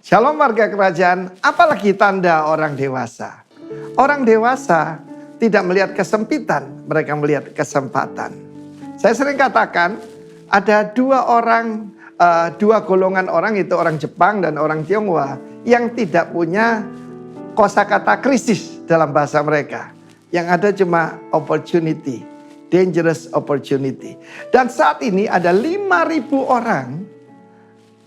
Shalom warga kerajaan, apalagi tanda orang dewasa. Orang dewasa tidak melihat kesempitan, mereka melihat kesempatan. Saya sering katakan ada dua golongan orang, itu orang Jepang dan orang Tionghoa yang tidak punya kosakata krisis dalam bahasa mereka. Yang ada cuma opportunity, dangerous opportunity. Dan saat ini ada 5.000 orang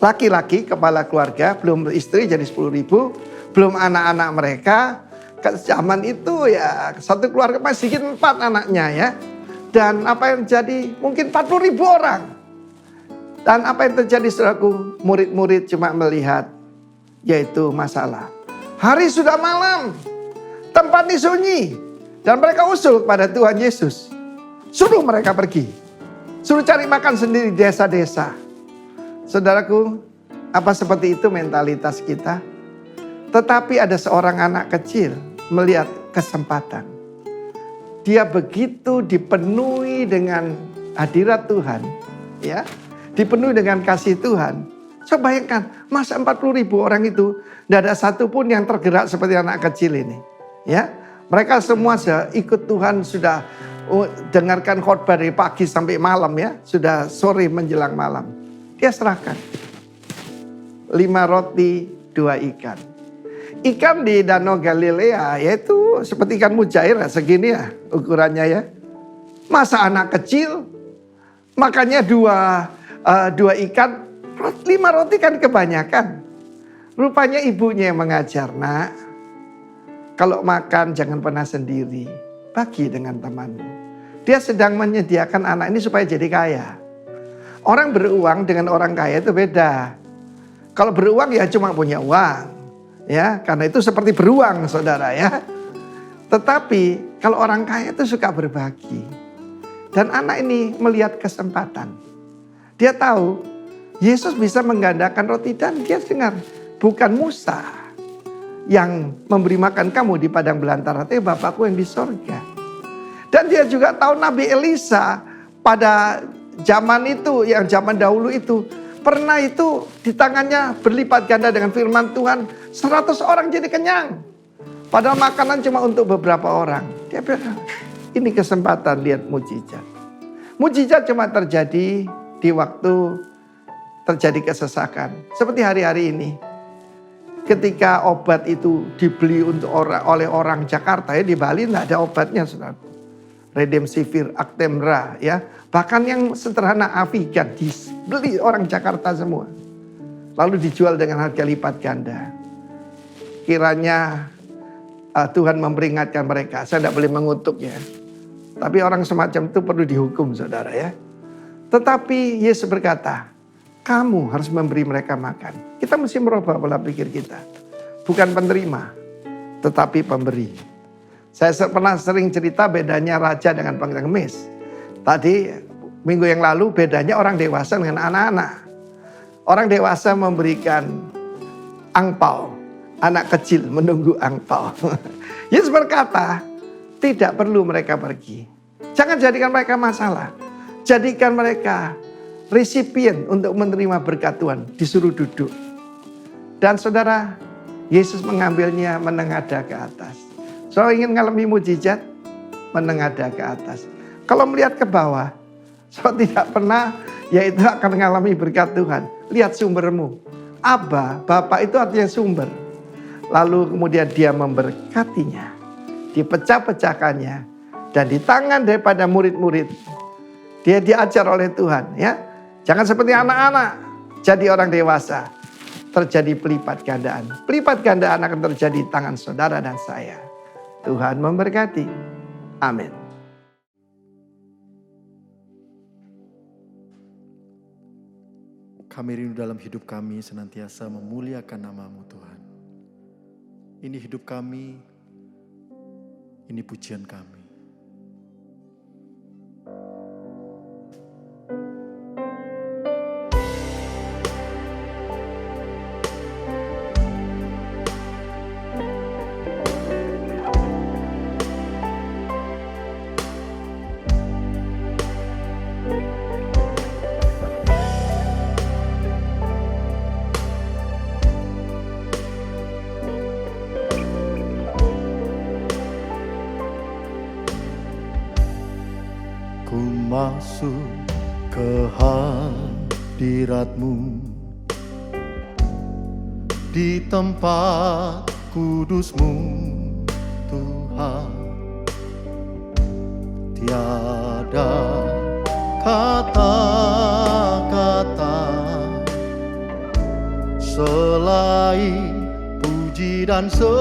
laki-laki kepala keluarga, belum istri jadi 10.000, belum anak-anak mereka. Zaman itu ya satu keluarga masih sedikit 4 anaknya ya. Dan apa yang terjadi mungkin 40.000 orang. Dan apa yang terjadi saudaraku, murid-murid cuma melihat yaitu masalah. Hari sudah malam, tempat ini sunyi. Dan mereka usul kepada Tuhan Yesus. Suruh mereka pergi. Suruh cari makan sendiri di desa-desa. Saudaraku, apa seperti itu mentalitas kita? Tetapi ada seorang anak kecil melihat kesempatan. Dia begitu dipenuhi dengan hadirat Tuhan, ya, dipenuhi dengan kasih Tuhan. Coba bayangkan, masa 40.000 orang itu tidak ada satupun yang tergerak seperti anak kecil ini, ya. Mereka semua ikut Tuhan, sudah dengarkan khotbah dari pagi sampai malam ya, sudah sore menjelang malam. Dia serahkan 5 roti 2 ikan. Ikan di Danau Galilea yaitu seperti ikan mujair segini ya ukurannya ya. Masa anak kecil makannya 2 ikan, 5 roti kan kebanyakan. Rupanya ibunya yang mengajar, nak, kalau makan jangan pernah sendiri, bagi dengan temanmu. Dia sedang menyediakan anak ini supaya jadi kaya. Orang beruang dengan orang kaya itu beda. Kalau beruang ya cuma punya uang. Ya, karena itu seperti beruang saudara ya. Tetapi kalau orang kaya itu suka berbagi. Dan anak ini melihat kesempatan. Dia tahu Yesus bisa menggandakan roti dan dia dengar. Bukan Musa yang memberi makan kamu di padang belantara, tapi Bapakku yang di sorga. Dan dia juga tahu Nabi Elisa pada zaman itu, yang zaman dahulu itu, pernah itu di tangannya berlipat ganda dengan firman Tuhan, 100 orang jadi kenyang. Padahal makanan cuma untuk beberapa orang. Dia bilang, ini kesempatan lihat mujizat. Mujizat cuma terjadi di waktu terjadi kesesakan. Seperti hari-hari ini. Ketika obat itu dibeli oleh orang Jakarta ya, di Bali tidak ada obatnya saudara. Remdesivir, Actemra ya. Bahkan yang sederhana Avigan dibeli orang Jakarta semua. Lalu dijual dengan harga lipat ganda. Kiranya Tuhan memperingatkan mereka. Saya tidak boleh mengutuk ya. Tapi orang semacam itu perlu dihukum saudara ya. Tetapi Yesus berkata, kamu harus memberi mereka makan. Kita mesti merubah pola pikir kita. Bukan penerima, tetapi pemberi. Saya pernah sering cerita bedanya raja dengan pengemis. Tadi minggu yang lalu bedanya orang dewasa dengan anak-anak. Orang dewasa memberikan angpau. Anak kecil menunggu angpau. Yesus berkata, tidak perlu mereka pergi. Jangan jadikan mereka masalah. Jadikan mereka resipien untuk menerima berkat Tuhan, disuruh duduk. Dan saudara, Yesus mengambilnya menengadah ke atas. Saudara ingin mengalami mujizat, menengadah ke atas. Kalau melihat ke bawah, saudara tidak pernah, yaitu akan mengalami berkat Tuhan. Lihat sumbermu. Abba, Bapa itu artinya sumber. Lalu kemudian dia memberkatinya, dipecah-pecahkannya, dan di tangan daripada murid-murid, dia diajar oleh Tuhan ya. Jangan seperti anak-anak, jadi orang dewasa. Terjadi pelipat gandaan. Pelipat gandaan akan terjadi di tangan saudara dan saya. Tuhan memberkati. Amin. Kami rindu dalam hidup kami senantiasa memuliakan nama-Mu Tuhan. Ini hidup kami, ini pujian kami. masuk ke hadirat-Mu di tempat kudus-Mu, Tuhan. Tiada kata-kata selain puji dan sembah.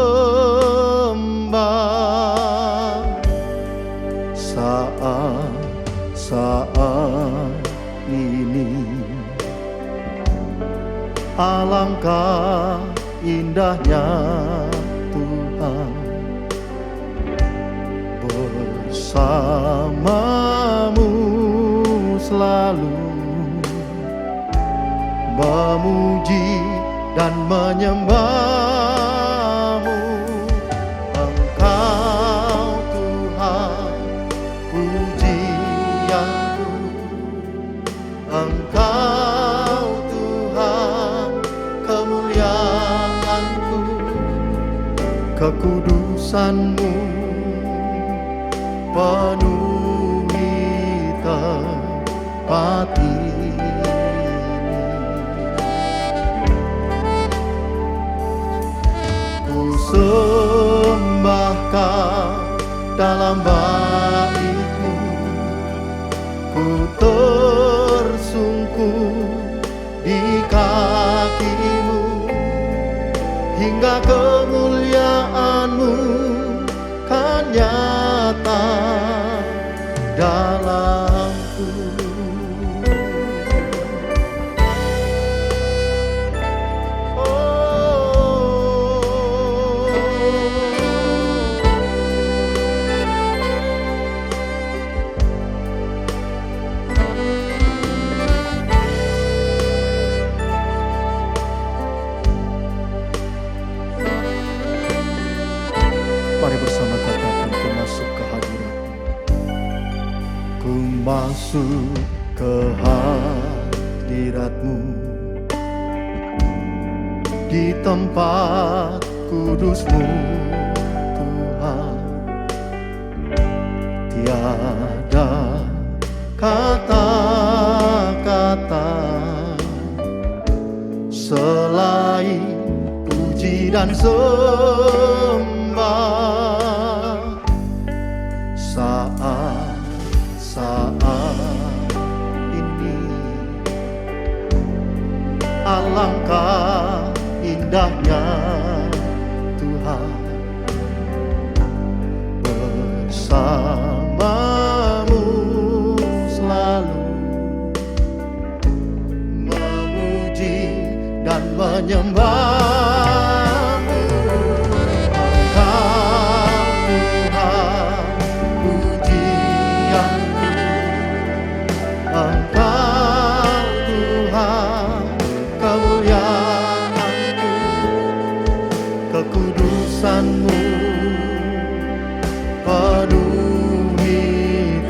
Saat ini alangkah indahnya Tuhan bersama-Mu selalu memuji dan menyembah-Mu. Engkau Tuhan pujianku, Engkau Tuhan kemuliaanku, kekudusan-Mu penuhi tempat ini. Ku sembah Kau dalam bait-Mu, ku tersungkur di kaki-Mu, hingga kemuliaan-Mu kan nyata dalamku. Mari bersama katakan, ku masuk ke hadirat-Mu. Ku masuk ke hadirat-Mu di tempat kudus-Mu, Tuhan. Tiada kata-kata selain puji dan sembah. Saat ini alangkah indahnya Tuhan bersama-Mu selalu memuji dan menyembah-Mu. Engkau Tuhan pujianku, Engkau Tuhan kemuliaanku, kekudusan-Mu penuhi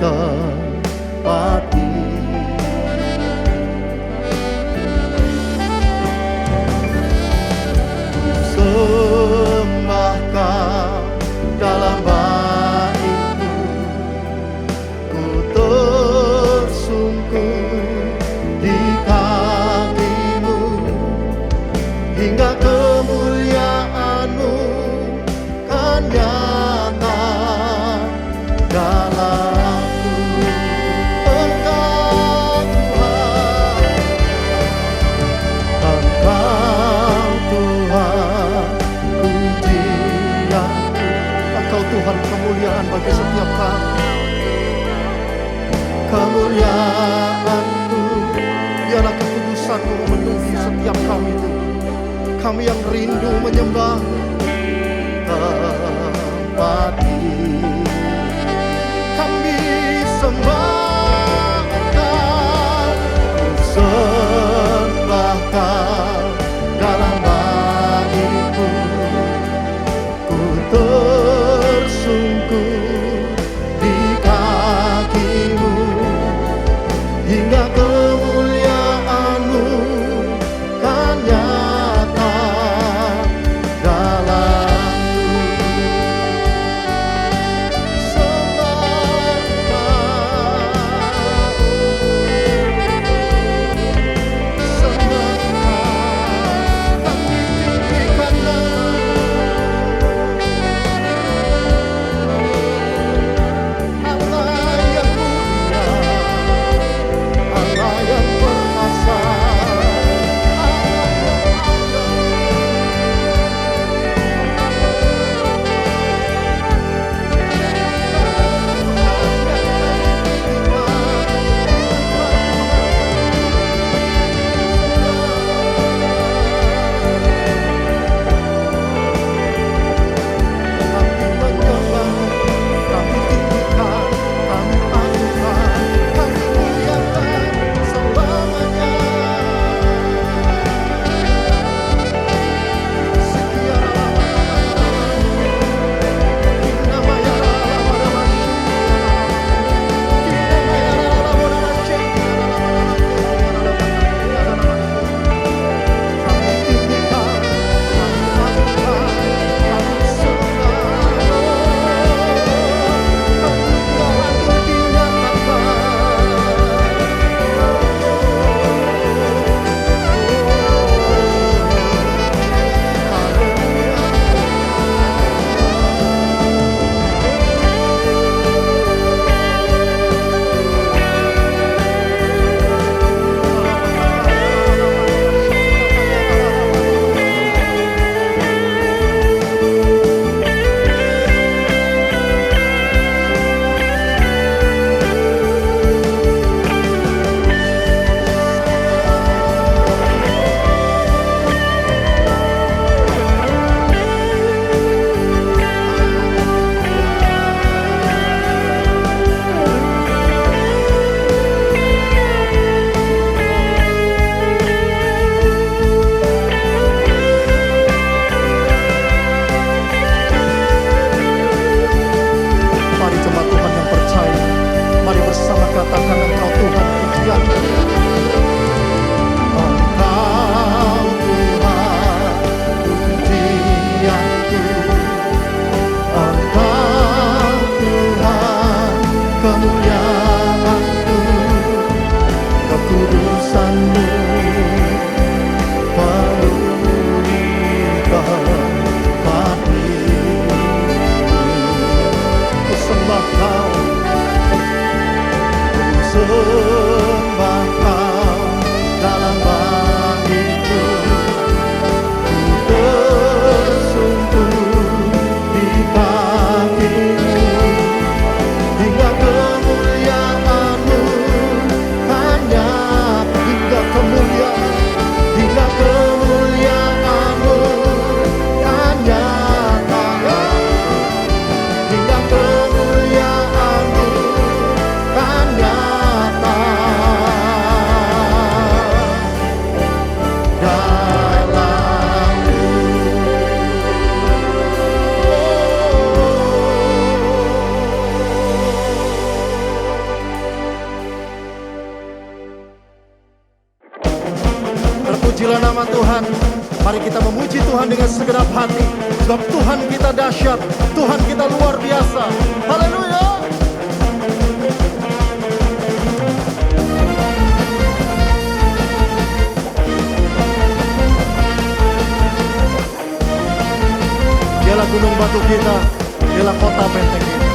tempat ini. Sembah Kau dalam bait-Mu, ku tersungkur di kaki-Mu, hingga kemuliaan-Mu kan nyata dalamku. Engkau Tuhan pujianku, Engkau Tuhan kemuliaan bagi setiap kami. Kemuliaanku, biarlah kekudusan-Mu memenuhi setiap kami, Tuhan. Kami yang rindu menyembah tempat ini. Kami sembah Engkau, sembah Kau dalam bait-Mu, ku tersungkur di kaki-Mu, hingga kemuliaan-Mu kan nyata dalamku. Sembah Kau, segenap hati. Sebab Tuhan kita dahsyat, Tuhan kita luar biasa. Haleluya. Dialah gunung batu kita, dialah kota benteng kita.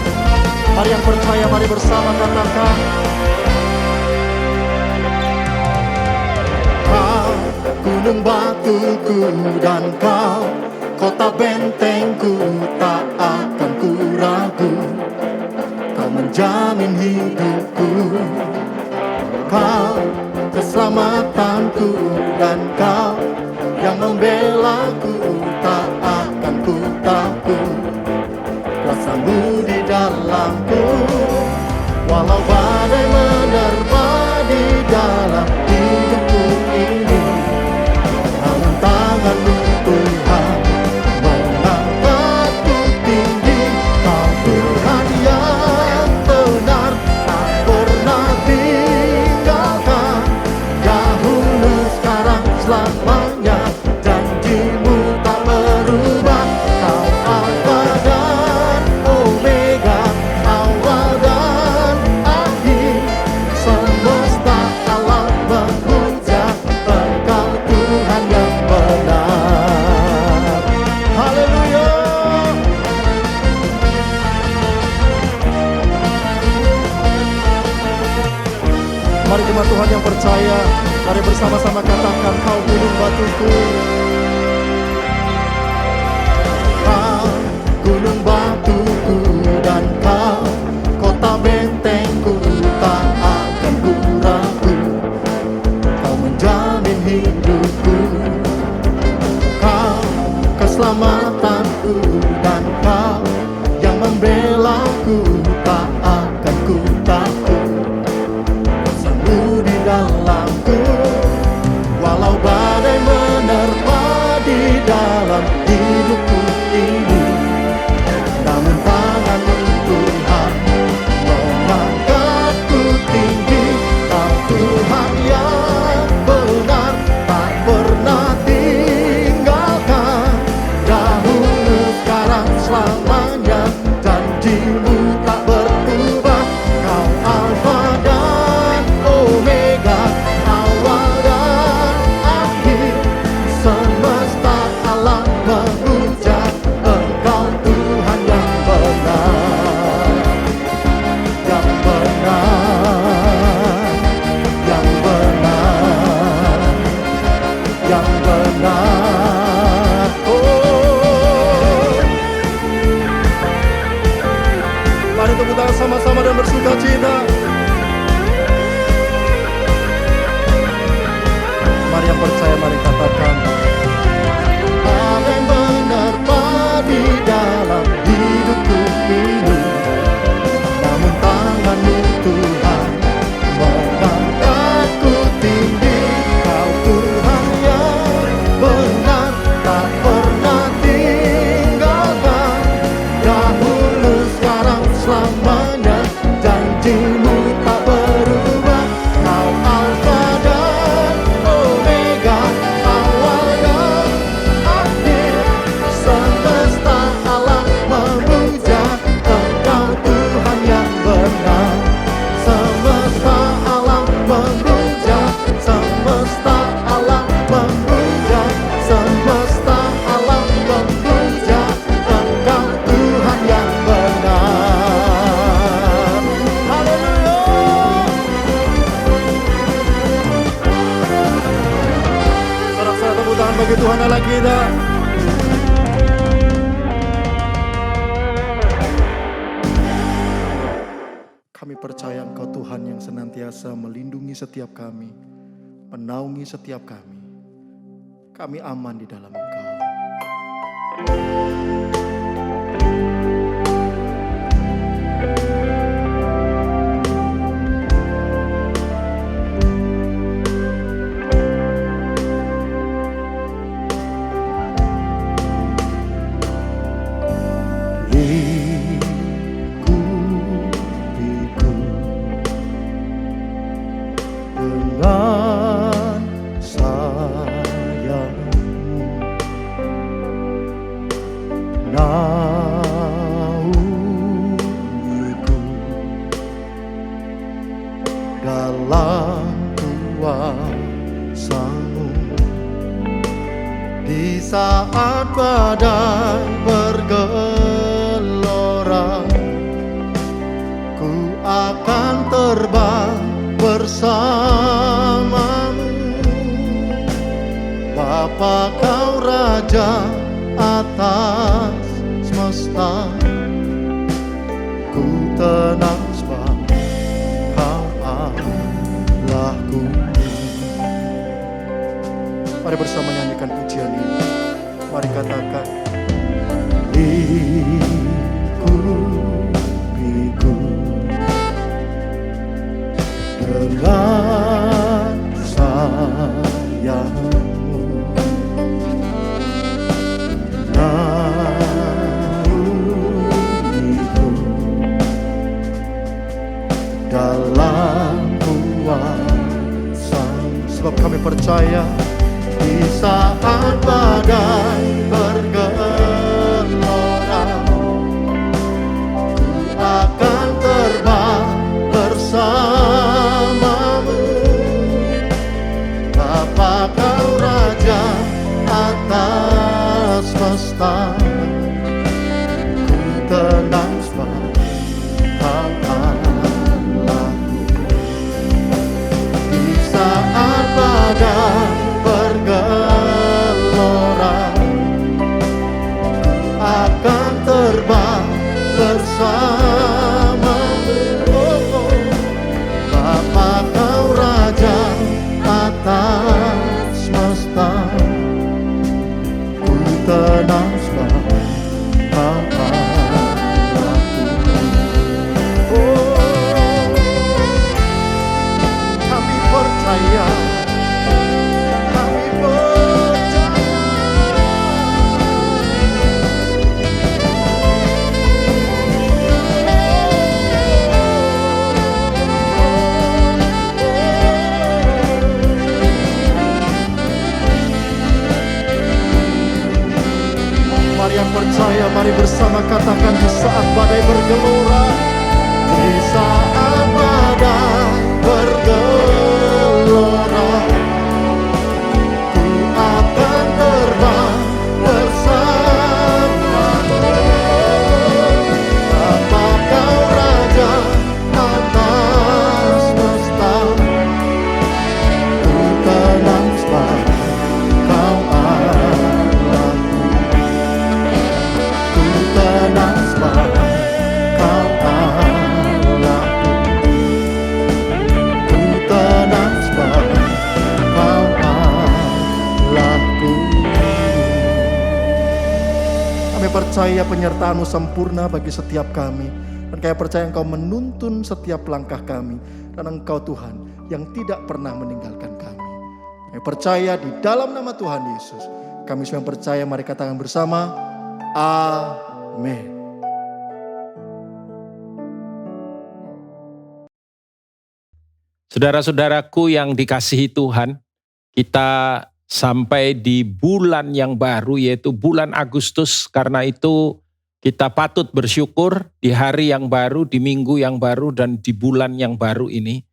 Mari yang percaya, mari bersama katakan, Kau gunung batuku dan Kau kota bentengku, tak akan ku ragu. Kau menjamin hidupku, Kau keselamatanku, dan Kau yang membelaku, tak akan ku takut. Kuasa-Mu di dalamku, walau badai menerpa di dalam hidupku ini. Namun tangan-Mu Tuhan mengangkatku tinggi. Kau Tuhan yang benar, tak pernah tinggalkan. Dahulu, sekarang, selamanya, janji-Mu tak berubah. Kau Alfa dan Omega, awal dan akhir. Semesta alam memuja Engkau Tuhan yang benar. Haleluya. Mari jemaat Tuhan yang percaya, mari bersama-sama katakan, Kau gunung batuku, Kau gunung batuku, dan Kau kota bentengku, tak akan ku ragu. Kau menjamin hidupku, Kau keselamatanku, dan Kau yang membelaku, tak akan ku takut. Kuasa-Mu di dalamku, walau badai menerpa di dalam hidupku ini. Namun tangan-Mu Tuhan mengangkatku tinggi. Kau Tuhan yang benar, tak pernah tinggalkan. Dahulu, sekarang, selamanya, janji-Mu tak berubah. Kau Alfa dan Omega, awal dan akhir. Semesta alam memuja Engkau Tuhan yang benar, yang benar, yang benar, yang benar. Oh, mari tepuk tangan sama-sama dan bersuka cita. Mari yang percaya, mari katakan, Amin. Menerpa di dalam hidupku ini. Namun tangan-Mu Tuhan mengangkatku tinggi. Kau Tuhan yang benar, tak pernah tinggalkan. Dahulu, sekarang, selamanya, janji-Mu tak berubah. Kau Alfa dan Omega, awal dan akhir. Semesta alam memuja Engkau Tuhan yang benar. Semesta alam memuja, semesta alam memuja, semesta alam memuja Engkau Tuhan yang benar. Haleluya. Sorak-sorak tepuk tangan bagi Tuhan Allah kita. Kami percaya Engkau Tuhan yang senantiasa melindungi setiap kami, menaungi setiap kami. Kami aman di dalam Engkau. Dengan sayang-Mu naungiku dalam kuasa-Mu. Di saat badai bergelora, ku akan terbang bersama-Mu. Bapa, Kau Raja atas semesta, ku tenang sebab Kau Allahku. Mari bersama nyanyikan pujian ini. Mari katakan, lingkupiku dengan sayang-Mu, naungiku dalam kuasa-Mu. Sebab kami percaya di saat badai bergelora, ku akan terbang bersama-Mu. Bapa, Kau Raja atas semesta, ku tenang sebab Kau Allahku. Di saat badai bergelora, akan terbang bersama-Mu. Bapa, Kau Raja atas semesta, ku tenang sebab Kau Allahku. Kami percaya, kami percaya. Mari yang percaya, mari bersama katakan, di saat badai bergelora, di saat badai bergelora, ku akan terbang bersama-Mu. Bapa, Kau Raja atas semesta, ku tenang sebab Kau Allahku. Ku tenang sebab Kau Allahku. Ku tenang sebab Kau Allahku. Kami percaya penyertaan-Mu sempurna bagi setiap kami, dan kami percaya Engkau menuntun setiap langkah kami, dan Engkau Tuhan yang tidak pernah meninggalkan kami. Kami percaya di dalam nama Tuhan Yesus kami semua percaya. Mari katakan bersama, amin. Saudara-saudaraku yang dikasihi Tuhan, kita sampai di bulan yang baru, yaitu bulan Agustus. Karena itu kita patut bersyukur di hari yang baru, di minggu yang baru, dan di bulan yang baru ini.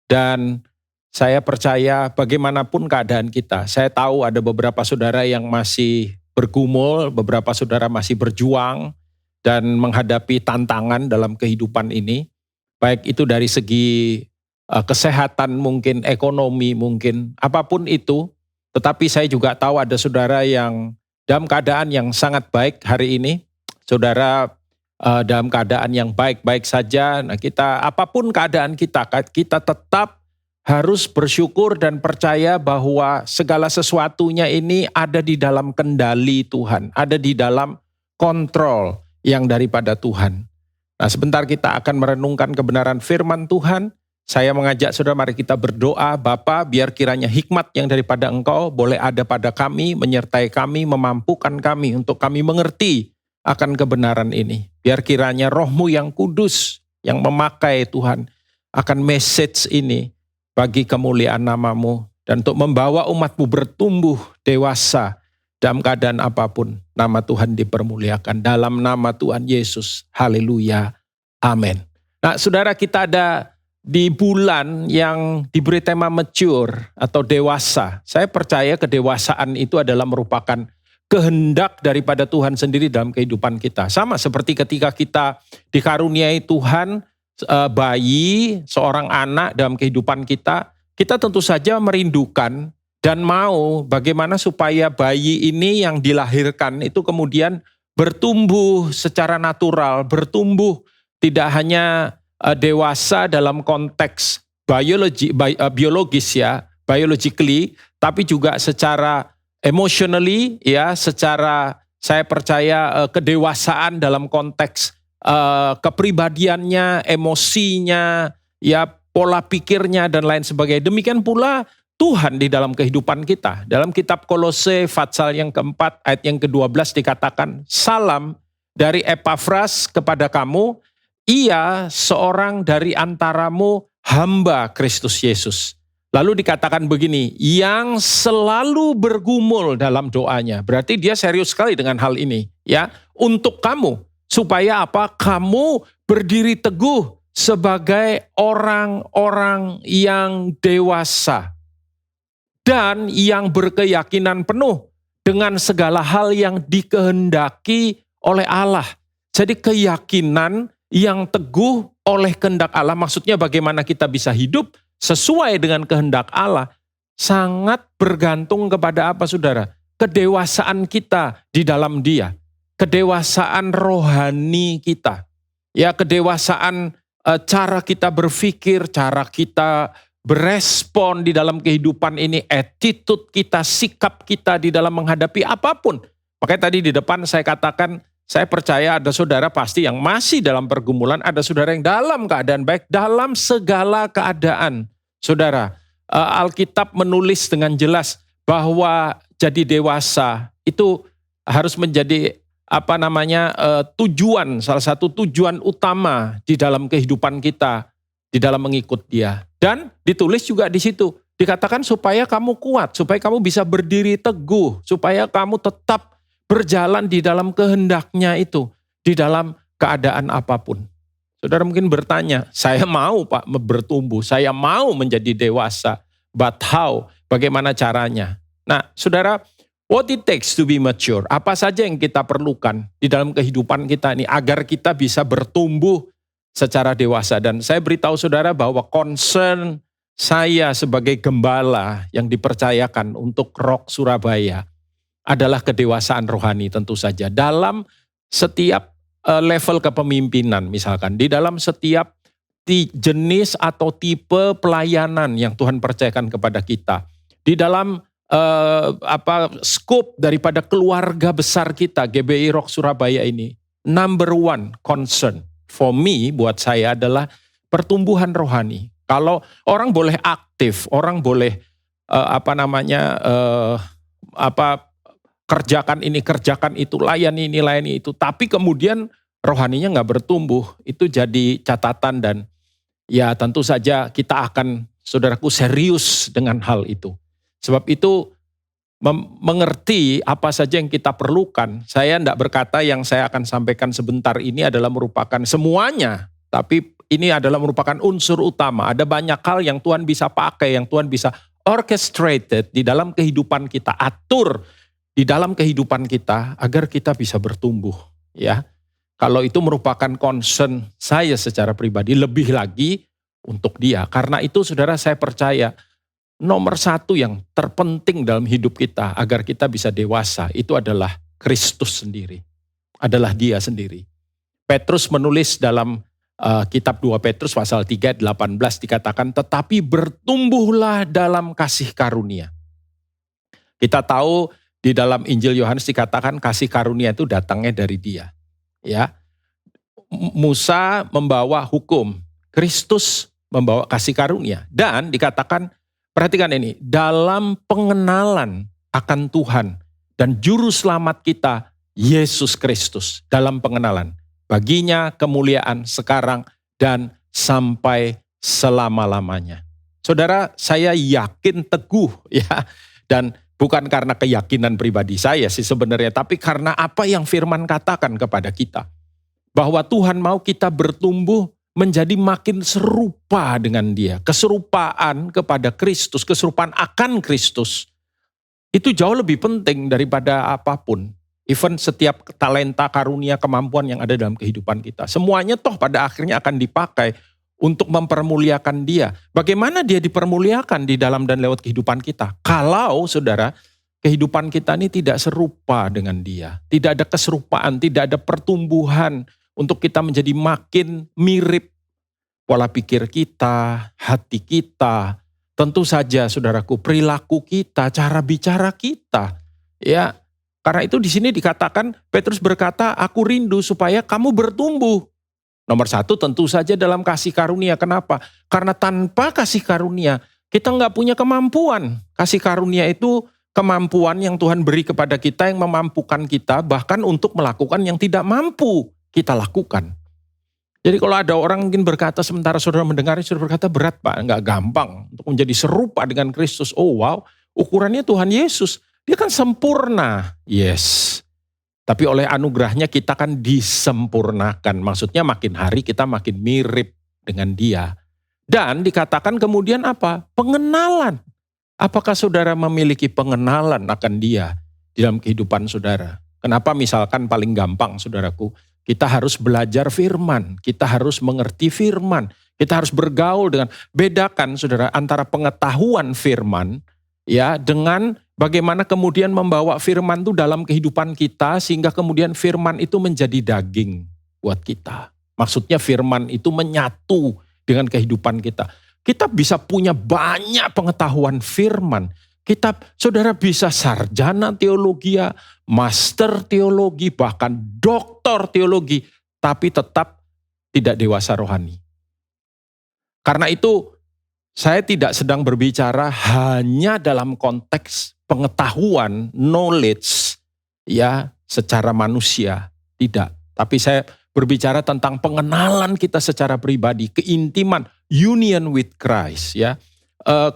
Dan saya percaya bagaimanapun keadaan kita, saya tahu ada beberapa saudara yang masih bergumul, beberapa saudara masih berjuang dan menghadapi tantangan dalam kehidupan ini. Baik itu dari segi kesehatan mungkin, ekonomi mungkin, apapun itu. Tetapi saya juga tahu ada saudara yang dalam keadaan yang sangat baik hari ini. Saudara dalam keadaan yang baik-baik saja. Nah, kita apapun keadaan kita tetap harus bersyukur dan percaya bahwa segala sesuatunya ini ada di dalam kendali Tuhan, ada di dalam kontrol yang daripada Tuhan. Nah, sebentar kita akan merenungkan kebenaran firman Tuhan. Saya mengajak saudara, mari kita berdoa. Bapa, biar kiranya hikmat yang daripada Engkau boleh ada pada kami, menyertai kami, memampukan kami untuk kami mengerti akan kebenaran ini. Biar kiranya Roh-Mu yang kudus, yang memakai Tuhan, akan message ini bagi kemuliaan nama-Mu. Dan untuk membawa umat-Mu bertumbuh dewasa dalam keadaan apapun, nama Tuhan dipermuliakan. Dalam nama Tuhan Yesus, haleluya, amin. Nah saudara, kita ada di bulan yang diberi tema mature atau dewasa. Saya percaya kedewasaan itu adalah merupakan kehendak daripada Tuhan sendiri dalam kehidupan kita. Sama seperti ketika kita dikaruniai Tuhan bayi, seorang anak dalam kehidupan kita tentu saja merindukan dan mau bagaimana supaya bayi ini yang dilahirkan itu kemudian bertumbuh secara natural, bertumbuh tidak hanya dewasa dalam konteks biologis ya, biologically, tapi juga secara emotionally ya, secara saya percaya kedewasaan dalam konteks kepribadiannya, emosinya, ya pola pikirnya dan lain sebagainya. Demikian pula Tuhan di dalam kehidupan kita. Dalam kitab Kolose pasal yang keempat ayat yang ke-12 dikatakan, salam dari Epafras kepada kamu, ia seorang dari antaramu hamba Kristus Yesus. Lalu dikatakan begini, yang selalu bergumul dalam doanya. Berarti dia serius sekali dengan hal ini. Ya, untuk kamu. Supaya apa? Kamu berdiri teguh sebagai orang-orang yang dewasa. Dan yang berkeyakinan penuh dengan segala hal yang dikehendaki oleh Allah. Jadi keyakinan yang teguh oleh kehendak Allah. Maksudnya bagaimana kita bisa hidup sesuai dengan kehendak Allah, sangat bergantung kepada apa saudara? Kedewasaan kita di dalam Dia. Kedewasaan rohani kita. Ya, kedewasaan cara kita berpikir, cara kita berespon di dalam kehidupan ini, attitude kita, sikap kita di dalam menghadapi apapun. Makanya tadi di depan saya katakan, saya percaya ada saudara pasti yang masih dalam pergumulan, ada saudara yang dalam keadaan baik, dalam segala keadaan. Saudara, Alkitab menulis dengan jelas bahwa jadi dewasa itu harus menjadi tujuan, salah satu tujuan utama di dalam kehidupan kita, di dalam mengikut Dia. Dan ditulis juga di situ, dikatakan supaya kamu kuat, supaya kamu bisa berdiri teguh, supaya kamu tetap berjalan di dalam kehendaknya itu, di dalam keadaan apapun. Saudara mungkin bertanya, saya mau Pak bertumbuh, saya mau menjadi dewasa, but how? Bagaimana caranya? Nah saudara, what it takes to be mature, apa saja yang kita perlukan di dalam kehidupan kita ini agar kita bisa bertumbuh secara dewasa. Dan saya beritahu saudara bahwa concern saya sebagai gembala yang dipercayakan untuk Rock Surabaya adalah kedewasaan rohani tentu saja. Dalam setiap level kepemimpinan misalkan, di dalam setiap jenis atau tipe pelayanan yang Tuhan percayakan kepada kita. Di dalam scope daripada keluarga besar kita, GBI Rock Surabaya ini, number one concern for me, buat saya adalah pertumbuhan rohani. Kalau orang boleh aktif, orang boleh kerjakan ini, kerjakan itu, layani ini, layani itu. Tapi kemudian rohaninya nggak bertumbuh, itu jadi catatan dan ya tentu saja kita akan, saudaraku, serius dengan hal itu. Sebab itu mengerti apa saja yang kita perlukan. Saya tidak berkata yang saya akan sampaikan sebentar ini adalah merupakan semuanya. Tapi ini adalah merupakan unsur utama. Ada banyak hal yang Tuhan bisa pakai, yang Tuhan bisa orchestrated di dalam kehidupan kita, atur di dalam kehidupan kita agar kita bisa bertumbuh. Ya, kalau itu merupakan concern saya secara pribadi, lebih lagi untuk dia. Karena itu saudara, saya percaya nomor satu yang terpenting dalam hidup kita agar kita bisa dewasa itu adalah Kristus sendiri. Adalah Dia sendiri. Petrus menulis dalam kitab 2 Petrus pasal 3 18 dikatakan, tetapi bertumbuhlah dalam kasih karunia. Kita tahu di dalam Injil Yohanes dikatakan kasih karunia itu datangnya dari Dia. Ya, Musa membawa hukum, Kristus membawa kasih karunia. Dan dikatakan, perhatikan ini, dalam pengenalan akan Tuhan dan juru selamat kita, Yesus Kristus. Dalam pengenalan. Baginya kemuliaan sekarang dan sampai selama-lamanya. Saudara, saya yakin teguh ya. Dan Bukan karena keyakinan pribadi saya sih sebenarnya, tapi karena apa yang firman katakan kepada kita. Bahwa Tuhan mau kita bertumbuh menjadi makin serupa dengan Dia. Keserupaan kepada Kristus, keserupaan akan Kristus. Itu jauh lebih penting daripada apapun. Even setiap talenta, karunia, kemampuan yang ada dalam kehidupan kita. Semuanya toh pada akhirnya akan dipakai untuk mempermuliakan Dia. Bagaimana Dia dipermuliakan di dalam dan lewat kehidupan kita? Kalau saudara, kehidupan kita ini tidak serupa dengan Dia. Tidak ada keserupaan, tidak ada pertumbuhan untuk kita menjadi makin mirip pola pikir kita, hati kita. Tentu saja saudaraku, perilaku kita, cara bicara kita. Ya, karena itu di sini dikatakan, Petrus berkata, aku rindu supaya kamu bertumbuh. Nomor satu tentu saja dalam kasih karunia. Kenapa? Karena tanpa kasih karunia, kita nggak punya kemampuan. Kasih karunia itu kemampuan yang Tuhan beri kepada kita, yang memampukan kita bahkan untuk melakukan yang tidak mampu kita lakukan. Jadi kalau ada orang mungkin berkata, sementara saudara mendengarnya, saudara berkata, berat Pak, nggak gampang untuk menjadi serupa dengan Kristus. Oh wow, ukurannya Tuhan Yesus. Dia kan sempurna, yes. Tapi oleh anugerahnya kita kan disempurnakan. Maksudnya makin hari kita makin mirip dengan Dia. Dan dikatakan kemudian apa? Pengenalan. Apakah saudara memiliki pengenalan akan Dia di dalam kehidupan saudara? Kenapa misalkan paling gampang saudaraku, kita harus belajar firman, kita harus mengerti firman, kita harus bergaul dengan, bedakan saudara antara pengetahuan firman ya dengan bagaimana kemudian membawa firman itu dalam kehidupan kita sehingga kemudian firman itu menjadi daging buat kita. Maksudnya firman itu menyatu dengan kehidupan kita. Kita bisa punya banyak pengetahuan firman. Saudara bisa sarjana teologi, master teologi, bahkan doktor teologi, tapi tetap tidak dewasa rohani. Karena itu saya tidak sedang berbicara hanya dalam konteks pengetahuan, knowledge, ya secara manusia, tidak. Tapi saya berbicara tentang pengenalan kita secara pribadi, keintiman, union with Christ, ya,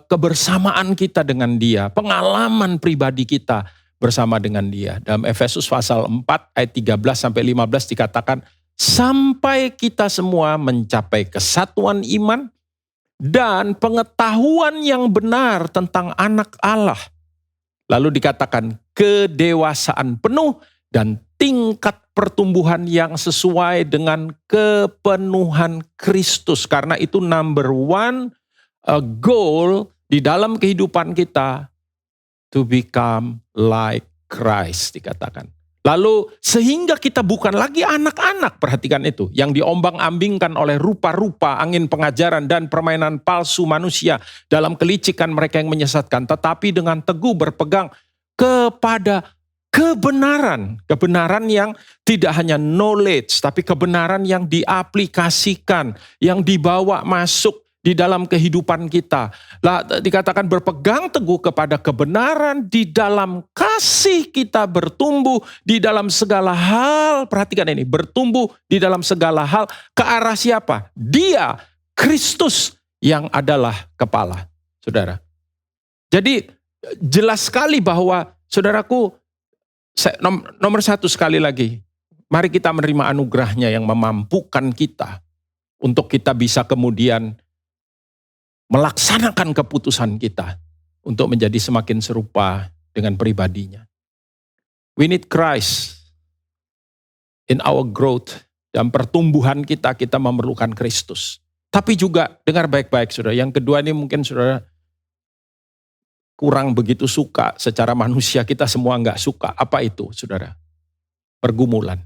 kebersamaan kita dengan Dia, pengalaman pribadi kita bersama dengan Dia. Dalam Efesus pasal 4 ayat 13 sampai 15 dikatakan, sampai kita semua mencapai kesatuan iman dan pengetahuan yang benar tentang anak Allah. Lalu dikatakan kedewasaan penuh dan tingkat pertumbuhan yang sesuai dengan kepenuhan Kristus. Karena itu number one goal di dalam kehidupan kita, to become like Christ dikatakan. Lalu sehingga kita bukan lagi anak-anak, perhatikan itu, yang diombang-ambingkan oleh rupa-rupa angin pengajaran dan permainan palsu manusia dalam kelicikan mereka yang menyesatkan, tetapi dengan teguh berpegang kepada kebenaran. Kebenaran yang tidak hanya knowledge, tapi kebenaran yang diaplikasikan, yang dibawa masuk di dalam kehidupan kita. Dikatakan berpegang teguh kepada kebenaran, di dalam kasih kita bertumbuh di dalam segala hal. Perhatikan ini, bertumbuh di dalam segala hal ke arah siapa? Dia, Kristus yang adalah kepala. Saudara. Jadi jelas sekali bahwa saudaraku, nomor satu sekali lagi, mari kita menerima anugerahnya yang memampukan kita untuk kita bisa kemudian melaksanakan keputusan kita untuk menjadi semakin serupa dengan pribadinya. We need Christ in our growth. Dalam pertumbuhan kita memerlukan Kristus. Tapi juga, dengar baik-baik saudara, yang kedua ini mungkin saudara kurang begitu suka, secara manusia kita semua enggak suka. Apa itu saudara? Pergumulan,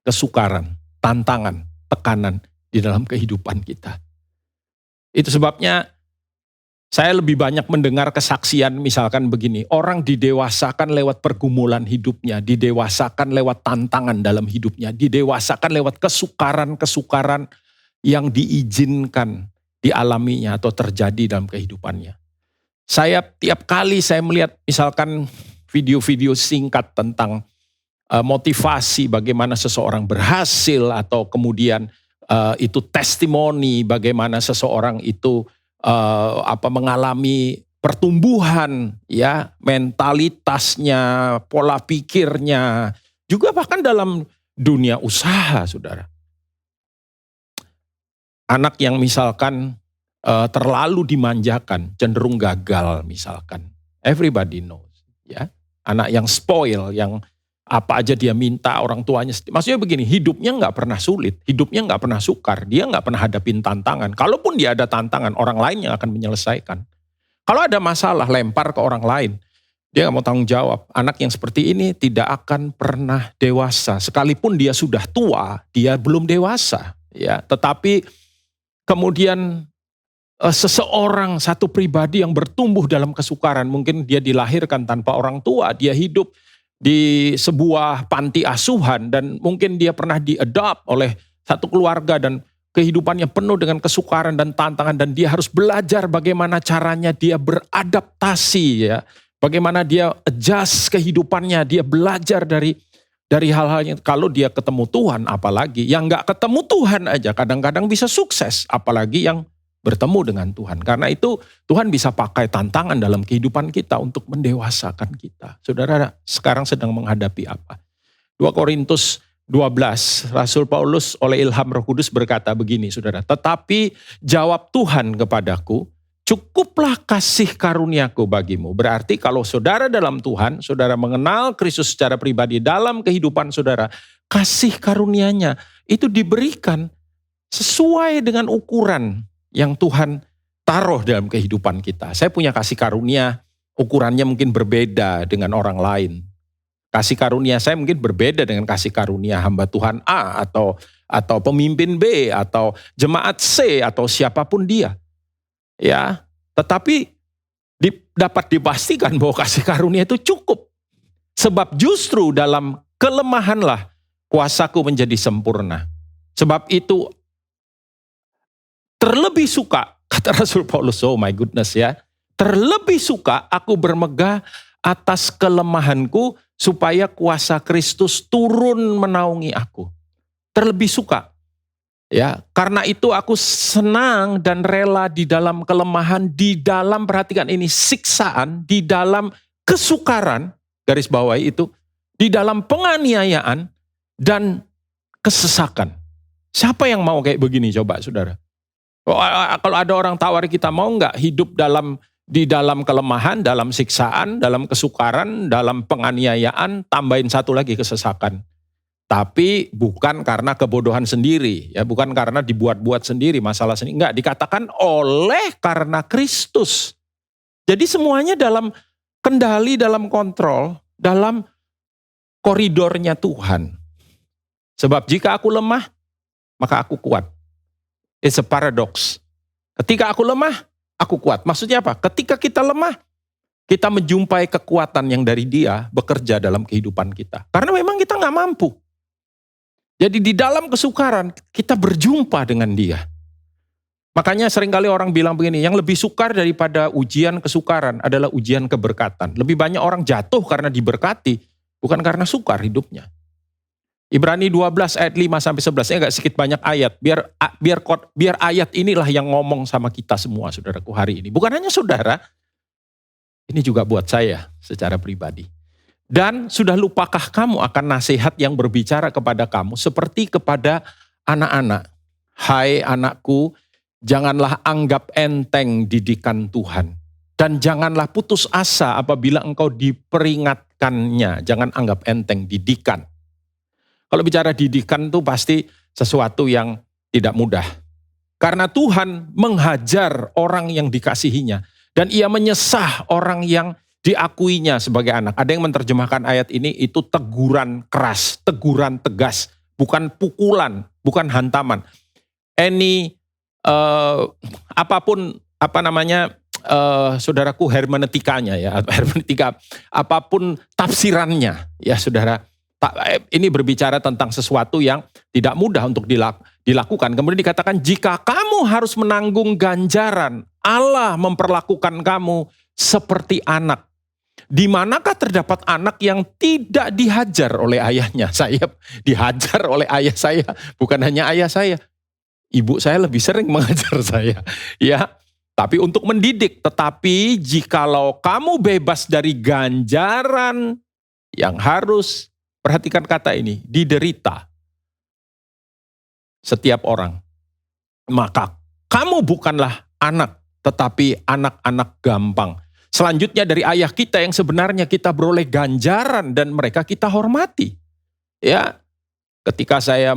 kesukaran, tantangan, tekanan di dalam kehidupan kita. Itu sebabnya saya lebih banyak mendengar kesaksian misalkan begini, orang didewasakan lewat pergumulan hidupnya, didewasakan lewat tantangan dalam hidupnya, didewasakan lewat kesukaran-kesukaran yang diizinkan dialaminya atau terjadi dalam kehidupannya. Saya tiap kali saya melihat misalkan video-video singkat tentang motivasi bagaimana seseorang berhasil atau kemudian itu testimoni bagaimana seseorang itu mengalami pertumbuhan, ya, mentalitasnya, pola pikirnya, juga bahkan dalam dunia usaha, saudara. Anak yang misalkan terlalu dimanjakan, cenderung gagal misalkan. Everybody knows, ya. Anak yang spoil, yang apa aja dia minta orang tuanya. Maksudnya begini, hidupnya nggak pernah sulit, hidupnya nggak pernah sukar, dia nggak pernah hadapin tantangan. Kalaupun dia ada tantangan, orang lain yang akan menyelesaikan. Kalau ada masalah, lempar ke orang lain. Dia nggak mau tanggung jawab. Anak yang seperti ini tidak akan pernah dewasa. Sekalipun dia sudah tua, dia belum dewasa, ya. Tetapi kemudian seseorang, satu pribadi yang bertumbuh dalam kesukaran, mungkin dia dilahirkan tanpa orang tua, dia hidup di sebuah panti asuhan, dan mungkin dia pernah diadopt oleh satu keluarga, dan kehidupannya penuh dengan kesukaran dan tantangan, dan dia harus belajar bagaimana caranya dia beradaptasi, ya, bagaimana dia adjust kehidupannya, dia belajar dari hal-hal yang, kalau dia ketemu Tuhan, apalagi yang nggak ketemu Tuhan aja kadang-kadang bisa sukses, apalagi yang bertemu dengan Tuhan. Karena itu Tuhan bisa pakai tantangan dalam kehidupan kita untuk mendewasakan kita. Saudara sekarang sedang menghadapi apa? 2 Korintus 12, Rasul Paulus oleh ilham Roh Kudus berkata begini, saudara. Tetapi jawab Tuhan kepadaku, cukuplah kasih karuniaku bagimu. Berarti kalau saudara dalam Tuhan, saudara mengenal Kristus secara pribadi dalam kehidupan saudara, kasih karunia-Nya itu diberikan sesuai dengan ukuran yang Tuhan taruh dalam kehidupan kita. Saya punya kasih karunia, ukurannya mungkin berbeda dengan orang lain. Kasih karunia saya mungkin berbeda dengan kasih karunia hamba Tuhan A, atau pemimpin B, atau jemaat C, atau siapapun dia. Ya, tetapi dapat dipastikan bahwa kasih karunia itu cukup. Sebab justru dalam kelemahanlah kuasaku menjadi sempurna. Sebab itu terlebih suka, kata Rasul Paulus, oh my goodness ya, terlebih suka aku bermegah atas kelemahanku supaya kuasa Kristus turun menaungi aku. Terlebih suka. Ya, karena itu aku senang dan rela di dalam kelemahan, di dalam, perhatikan ini, siksaan, di dalam kesukaran, garis bawahi itu, di dalam penganiayaan dan kesesakan. Siapa yang mau kayak begini coba saudara? Kalau ada orang tawari kita, mau nggak hidup di dalam kelemahan, dalam siksaan, dalam kesukaran, dalam penganiayaan, tambahin satu lagi kesesakan. Tapi bukan karena kebodohan sendiri, ya, bukan karena dibuat-buat sendiri, masalah sendiri. Enggak, dikatakan oleh karena Kristus. Jadi semuanya dalam kendali, dalam kontrol, dalam koridornya Tuhan. Sebab jika aku lemah, maka aku kuat. It's a paradox. Ketika aku lemah, aku kuat. Maksudnya apa? Ketika kita lemah, kita menjumpai kekuatan yang dari Dia bekerja dalam kehidupan kita. Karena memang kita nggak mampu. Jadi di dalam kesukaran, kita berjumpa dengan Dia. Makanya seringkali orang bilang begini, yang lebih sukar daripada ujian kesukaran adalah ujian keberkatan. Lebih banyak orang jatuh karena diberkati, bukan karena sukar hidupnya. Ibrani 12 ayat 5-11, ya gak sedikit banyak ayat. Biar ayat inilah yang ngomong sama kita semua, saudaraku, hari ini. Bukan hanya saudara, ini juga buat saya secara pribadi. Dan sudah lupakah kamu akan nasihat yang berbicara kepada kamu seperti kepada anak-anak? Hai anakku, janganlah anggap enteng didikan Tuhan. Dan janganlah putus asa apabila engkau diperingatkannya. Jangan anggap enteng didikan. Kalau bicara didikan itu pasti sesuatu yang tidak mudah. Karena Tuhan menghajar orang yang dikasihinya. Dan Ia menyesah orang yang diakuinya sebagai anak. Ada yang menerjemahkan ayat ini itu teguran keras, teguran tegas. Bukan pukulan, bukan hantaman. Apapun saudaraku, hermeneutikanya ya, hermeneutika, apapun tafsirannya ya saudara. Ini berbicara tentang sesuatu yang tidak mudah untuk dilakukan. Kemudian dikatakan, jika kamu harus menanggung ganjaran, Allah memperlakukan kamu seperti anak. Di manakah terdapat anak yang tidak dihajar oleh ayahnya? Saya dihajar oleh ayah saya, bukan hanya ayah saya. Ibu saya lebih sering mengajar saya. Ya, tapi untuk mendidik. Tetapi jikalau kamu bebas dari ganjaran yang harus, perhatikan kata ini, diderita setiap orang, maka kamu bukanlah anak, tetapi anak-anak gampang. Selanjutnya dari ayah kita yang sebenarnya kita beroleh ganjaran dan mereka kita hormati. Ya, ketika saya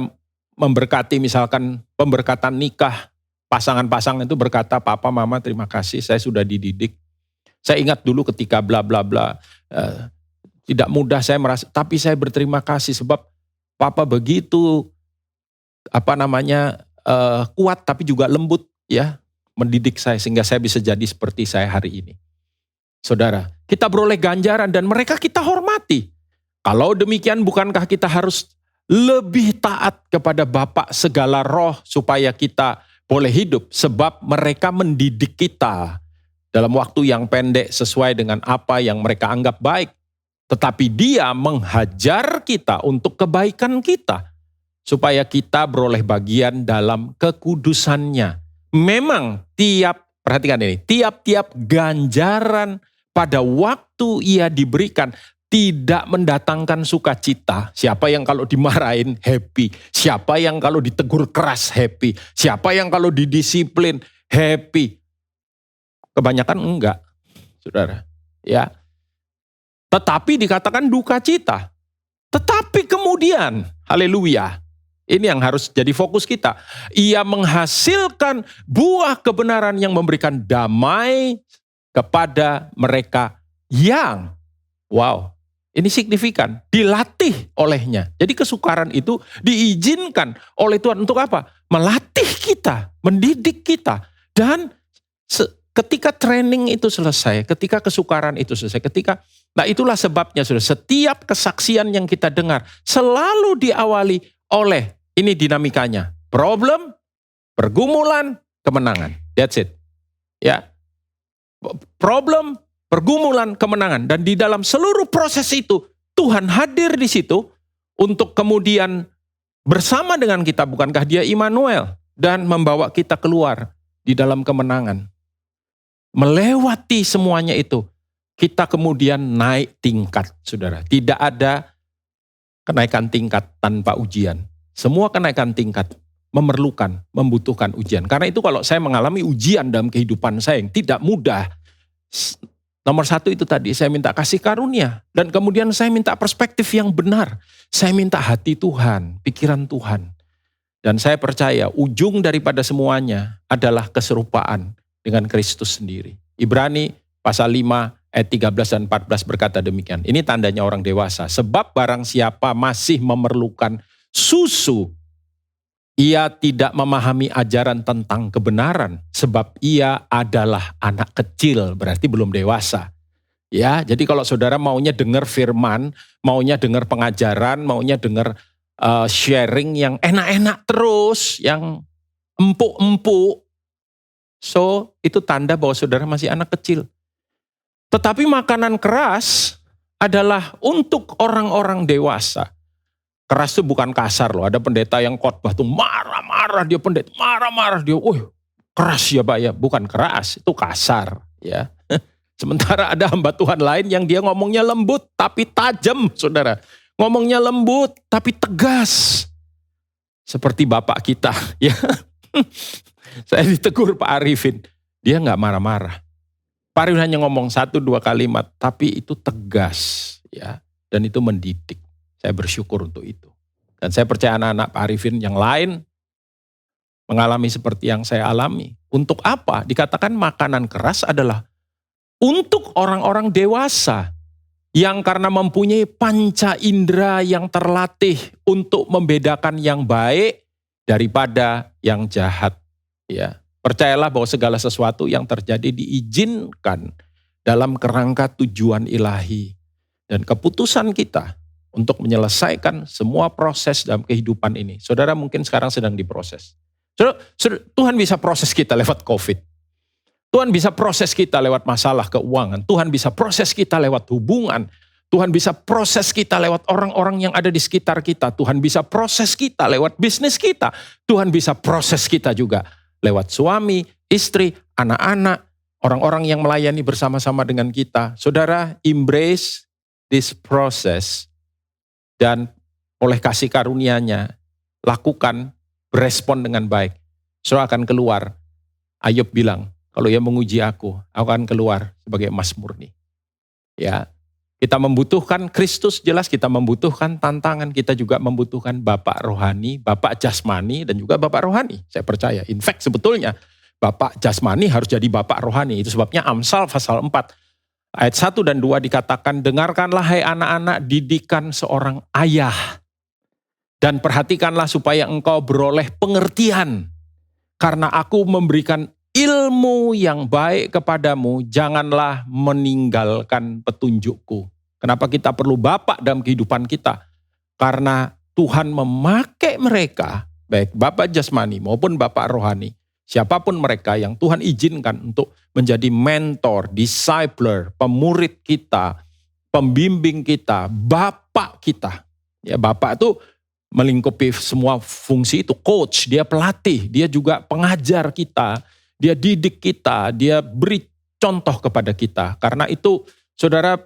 memberkati misalkan pemberkatan nikah, pasangan-pasangan itu berkata, "Papa, Mama, terima kasih, saya sudah dididik. Saya ingat dulu ketika bla bla bla, tidak mudah saya merasa, tapi saya berterima kasih sebab Papa begitu kuat tapi juga lembut ya, mendidik saya sehingga saya bisa jadi seperti saya hari ini." Saudara, kita beroleh ganjaran dan mereka kita hormati. Kalau demikian, bukankah kita harus lebih taat kepada Bapa segala roh supaya kita boleh hidup, sebab mereka mendidik kita dalam waktu yang pendek sesuai dengan apa yang mereka anggap baik. Tetapi Dia menghajar kita untuk kebaikan kita, supaya kita beroleh bagian dalam kekudusannya. Memang perhatikan ini, tiap-tiap ganjaran pada waktu ia diberikan tidak mendatangkan sukacita. Siapa yang kalau dimarahin happy? Siapa yang kalau ditegur keras happy? Siapa yang kalau didisiplin happy? Kebanyakan enggak, saudara. Ya. Tetapi dikatakan duka cita. Tetapi kemudian, haleluya, ini yang harus jadi fokus kita. Ia menghasilkan buah kebenaran yang memberikan damai kepada mereka yang, wow, ini signifikan, dilatih olehnya. Jadi kesukaran itu diizinkan oleh Tuhan untuk apa? Melatih kita, mendidik kita. Dan ketika training itu selesai, ketika kesukaran itu selesai, nah itulah sebabnya sudah setiap kesaksian yang kita dengar selalu diawali oleh, ini dinamikanya, problem, pergumulan, kemenangan. That's it. Ya. Problem, pergumulan, kemenangan. Dan di dalam seluruh proses itu, Tuhan hadir di situ untuk kemudian bersama dengan kita. Bukankah Dia Immanuel? Dan membawa kita keluar di dalam kemenangan. Melewati semuanya itu, kita kemudian naik tingkat, saudara. Tidak ada kenaikan tingkat tanpa ujian. Semua kenaikan tingkat membutuhkan ujian. Karena itu kalau saya mengalami ujian dalam kehidupan saya yang tidak mudah, nomor satu itu tadi, saya minta kasih karunia. Dan kemudian saya minta perspektif yang benar. Saya minta hati Tuhan, pikiran Tuhan. Dan saya percaya ujung daripada semuanya adalah keserupaan dengan Kristus sendiri. Ibrani pasal 5 ayat 13 dan 14 berkata demikian. Ini tandanya orang dewasa. Sebab barang siapa masih memerlukan susu, ia tidak memahami ajaran tentang kebenaran, sebab ia adalah anak kecil, berarti belum dewasa. Ya, jadi kalau saudara maunya dengar firman, maunya dengar pengajaran, maunya dengar sharing yang enak-enak terus, yang empuk-empuk, so itu tanda bahwa saudara masih anak kecil. Tetapi makanan keras adalah untuk orang-orang dewasa. Keras itu bukan kasar loh. Ada pendeta yang khotbah tuh marah-marah dia, pendeta marah-marah dia. Keras ya Pak ya. Bukan keras, itu kasar ya. Sementara ada hamba Tuhan lain yang dia ngomongnya lembut tapi tajam, saudara. Ngomongnya lembut tapi tegas. Seperti Bapak kita ya. Saya ditegur Pak Arifin, dia nggak marah-marah. Pak Arifin hanya ngomong 1-2 kalimat, tapi itu tegas ya. Dan itu mendidik. Saya bersyukur untuk itu. Dan saya percaya anak-anak Pak Arifin yang lain mengalami seperti yang saya alami. Untuk apa? Dikatakan makanan keras adalah untuk orang-orang dewasa yang karena mempunyai panca indera yang terlatih untuk membedakan yang baik daripada yang jahat. Ya, percayalah bahwa segala sesuatu yang terjadi diizinkan dalam kerangka tujuan ilahi. Dan keputusan kita untuk menyelesaikan semua proses dalam kehidupan ini. Saudara mungkin sekarang sedang diproses. Tuhan bisa proses kita lewat COVID. Tuhan bisa proses kita lewat masalah keuangan. Tuhan bisa proses kita lewat hubungan. Tuhan bisa proses kita lewat orang-orang yang ada di sekitar kita. Tuhan bisa proses kita lewat bisnis kita. Tuhan bisa proses kita juga lewat suami, istri, anak-anak, orang-orang yang melayani bersama-sama dengan kita. Saudara, embrace this process dan oleh kasih karunia-Nya, lakukan, berespon dengan baik. Saudara akan keluar. Ayub bilang, kalau ia menguji aku akan keluar sebagai emas murni. Ya, kita membutuhkan Kristus, jelas kita membutuhkan tantangan, kita juga membutuhkan Bapak rohani, Bapak jasmani, dan juga Bapak rohani. Saya percaya, in fact sebetulnya Bapak jasmani harus jadi Bapak rohani. Itu sebabnya Amsal pasal 4 ayat 1 dan 2 dikatakan, dengarkanlah hai anak-anak didikan seorang ayah, dan perhatikanlah supaya engkau beroleh pengertian. Karena aku memberikan ilmu yang baik kepadamu, janganlah meninggalkan petunjukku. Kenapa kita perlu Bapak dalam kehidupan kita? Karena Tuhan memakai mereka, baik Bapak jasmani maupun Bapak rohani, siapapun mereka yang Tuhan izinkan untuk menjadi mentor, discipler, pemurid kita, pembimbing kita, Bapak kita. Ya, Bapak itu melingkupi semua fungsi itu, coach, dia pelatih, dia juga pengajar kita, dia didik kita, dia beri contoh kepada kita. Karena itu saudara,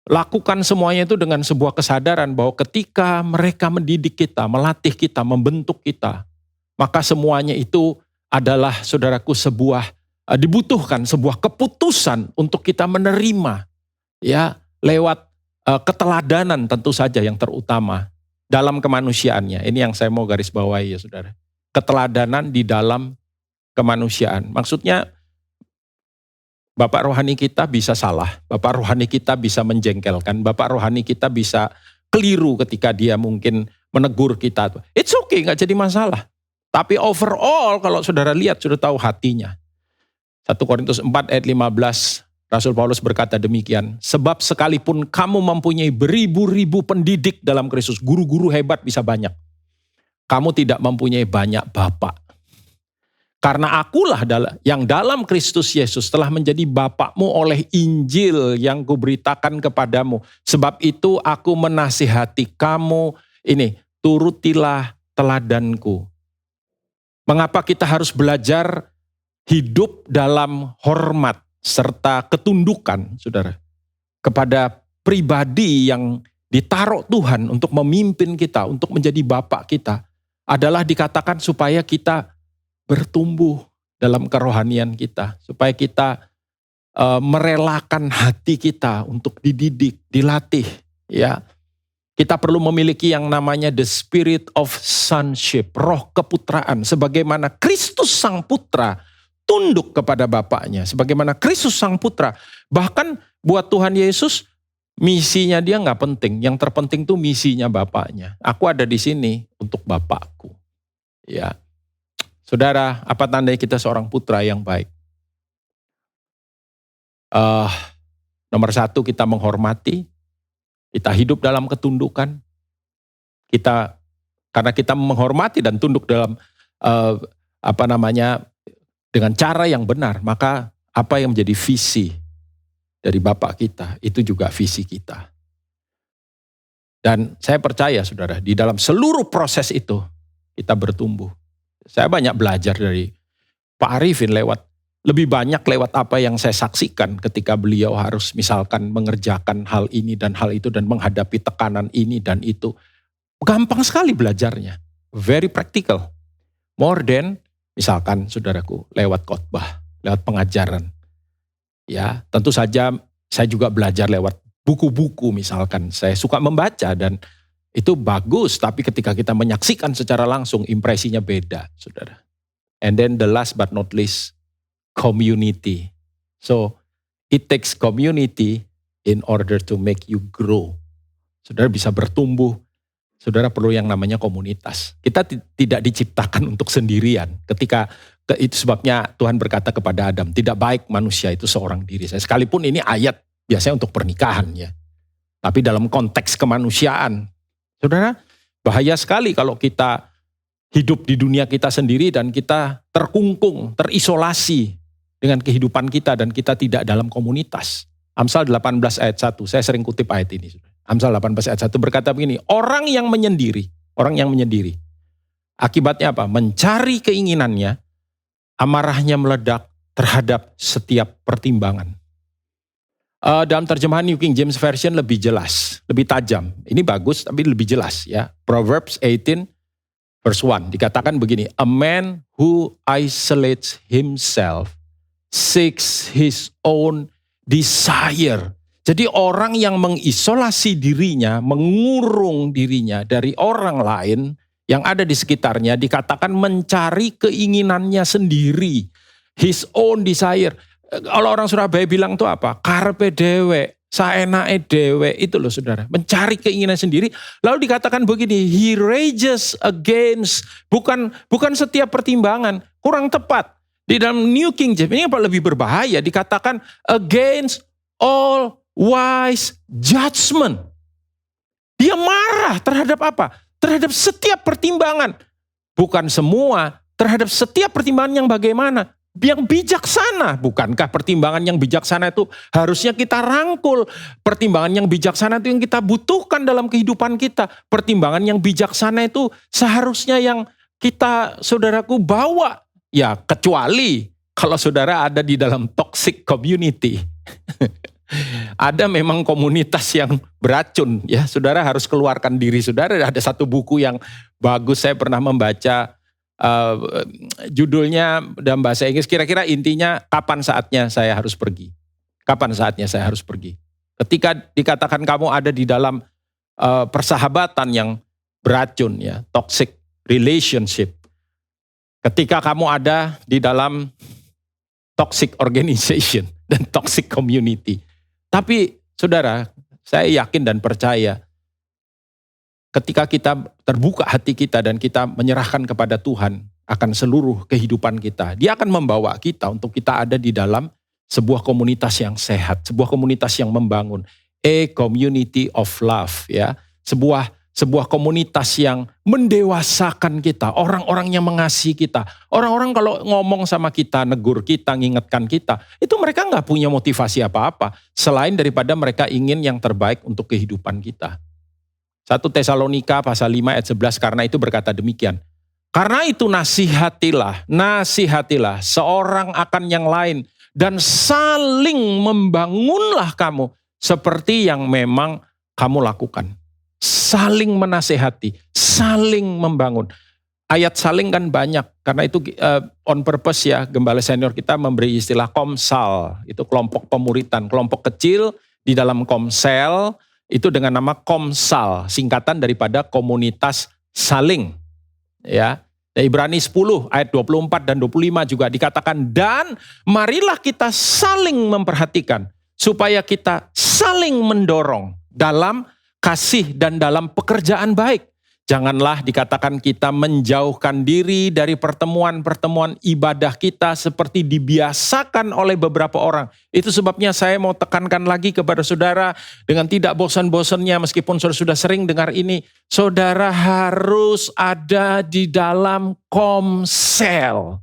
lakukan semuanya itu dengan sebuah kesadaran bahwa ketika mereka mendidik kita, melatih kita, membentuk kita, maka semuanya itu adalah saudaraku dibutuhkan sebuah keputusan untuk kita menerima, ya, lewat keteladanan tentu saja yang terutama dalam kemanusiaannya. Ini yang saya mau garis bawahi ya saudara. Keteladanan di dalam kemanusiaan. Maksudnya Bapak rohani kita bisa salah, Bapak rohani kita bisa menjengkelkan, Bapak rohani kita bisa keliru ketika dia mungkin menegur kita. It's okay, gak jadi masalah. Tapi overall kalau saudara lihat, sudah tahu hatinya. 1 Korintus 4 ayat 15, Rasul Paulus berkata demikian, sebab sekalipun kamu mempunyai beribu-ribu pendidik dalam Kristus, guru-guru hebat bisa banyak, kamu tidak mempunyai banyak bapak. Karena akulah yang dalam Kristus Yesus telah menjadi bapakmu oleh Injil yang kuberitakan kepadamu. Sebab itu aku menasihati kamu, turutilah teladanku. Mengapa kita harus belajar hidup dalam hormat serta ketundukan, saudara, kepada pribadi yang ditaruh Tuhan untuk memimpin kita, untuk menjadi bapak kita, adalah dikatakan supaya kita bertumbuh dalam kerohanian kita, supaya kita merelakan hati kita untuk dididik, dilatih, ya. Kita perlu memiliki yang namanya the spirit of sonship, roh keputraan, sebagaimana Kristus Sang Putra tunduk kepada Bapaknya, sebagaimana Kristus Sang Putra. Bahkan buat Tuhan Yesus, misinya dia nggak penting, yang terpenting tuh misinya Bapaknya. Aku ada di sini untuk Bapakku. Ya, saudara, apa tandanya kita seorang putra yang baik? Nomor 1, kita menghormati, kita hidup dalam ketundukan. Karena kita menghormati dan tunduk dalam dengan cara yang benar, maka apa yang menjadi visi dari Bapak kita, itu juga visi kita. Dan saya percaya saudara, di dalam seluruh proses itu, kita bertumbuh. Saya banyak belajar dari Pak Arifin lebih banyak lewat apa yang saya saksikan ketika beliau harus misalkan mengerjakan hal ini dan hal itu dan menghadapi tekanan ini dan itu. Gampang sekali belajarnya, very practical. More than misalkan saudaraku lewat khotbah, lewat pengajaran. Ya, tentu saja saya juga belajar lewat buku-buku misalkan. Saya suka membaca dan itu bagus, tapi ketika kita menyaksikan secara langsung impresinya beda, saudara. And then the last but not least, community. So, it takes community in order to make you grow. Saudara bisa bertumbuh, saudara perlu yang namanya komunitas. Kita tidak diciptakan untuk sendirian. Itu sebabnya Tuhan berkata kepada Adam, tidak baik manusia itu seorang diri. Sekalipun ini ayat biasanya untuk pernikahan ya. Tapi dalam konteks kemanusiaan, saudara, bahaya sekali kalau kita hidup di dunia kita sendiri dan kita terkungkung, terisolasi dengan kehidupan kita dan kita tidak dalam komunitas. Amsal 18 ayat 1, saya sering kutip ayat ini. Amsal 18 ayat 1 berkata begini, orang yang menyendiri, akibatnya apa? Mencari keinginannya, amarahnya meledak, terhadap setiap pertimbangan. Dalam terjemahan New King James Version lebih jelas, lebih tajam. Ini bagus tapi lebih jelas ya. Proverbs 18 verse 1 dikatakan begini, a man who isolates himself seeks his own desire. Jadi orang yang mengisolasi dirinya, mengurung dirinya dari orang lain yang ada di sekitarnya dikatakan mencari keinginannya sendiri. His own desire. Kalau orang Surabaya bilang tuh apa? Karpe dewe, saenae dewe. Itu loh saudara. Mencari keinginan sendiri. Lalu dikatakan begini, he rages against. Bukan setiap pertimbangan. Kurang tepat. Di dalam New King James, ini apa lebih berbahaya. Dikatakan against all wise judgment. Dia marah terhadap apa? Terhadap setiap pertimbangan. Bukan semua. Terhadap setiap pertimbangan yang bagaimana? Yang bijaksana. Bukankah pertimbangan yang bijaksana itu harusnya kita rangkul? Pertimbangan yang bijaksana itu yang kita butuhkan dalam kehidupan kita. Pertimbangan yang bijaksana itu seharusnya yang kita, saudaraku, bawa. Ya, kecuali kalau saudara ada di dalam toxic community. Ada memang komunitas yang beracun. Ya, saudara harus keluarkan diri saudara. Ada satu buku yang bagus, saya pernah membaca. Judulnya dalam bahasa Inggris, kira-kira intinya kapan saatnya saya harus pergi. Kapan saatnya saya harus pergi. Ketika dikatakan kamu ada di dalam persahabatan yang beracun, ya, toxic relationship. Ketika kamu ada di dalam toxic organization dan toxic community. Tapi saudara, saya yakin dan percaya ketika kita terbuka hati kita dan kita menyerahkan kepada Tuhan akan seluruh kehidupan kita, Dia akan membawa kita untuk kita ada di dalam sebuah komunitas yang sehat, sebuah komunitas yang membangun, a community of love, ya, sebuah komunitas yang mendewasakan kita, orang-orang yang mengasihi kita, orang-orang kalau ngomong sama kita, negur kita, ngingetkan kita, itu mereka nggak punya motivasi apa-apa selain daripada mereka ingin yang terbaik untuk kehidupan kita. 1 Tesalonika pasal 5 ayat 11, karena itu berkata demikian. Karena itu nasihatilah seorang akan yang lain dan saling membangunlah kamu seperti yang memang kamu lakukan. Saling menasihati, saling membangun. Ayat saling kan banyak, karena itu on purpose ya, gembala senior kita memberi istilah komsal, itu kelompok pemuritan, kelompok kecil di dalam komsel, itu dengan nama komsal, singkatan daripada komunitas saling. Ya, Ibrani 10 ayat 24 dan 25 juga dikatakan, dan marilah kita saling memperhatikan supaya kita saling mendorong dalam kasih dan dalam pekerjaan baik. Janganlah dikatakan kita menjauhkan diri dari pertemuan-pertemuan ibadah kita seperti dibiasakan oleh beberapa orang. Itu sebabnya saya mau tekankan lagi kepada saudara dengan tidak bosan-bosannya, meskipun saudara sudah sering dengar ini, saudara harus ada di dalam komsel.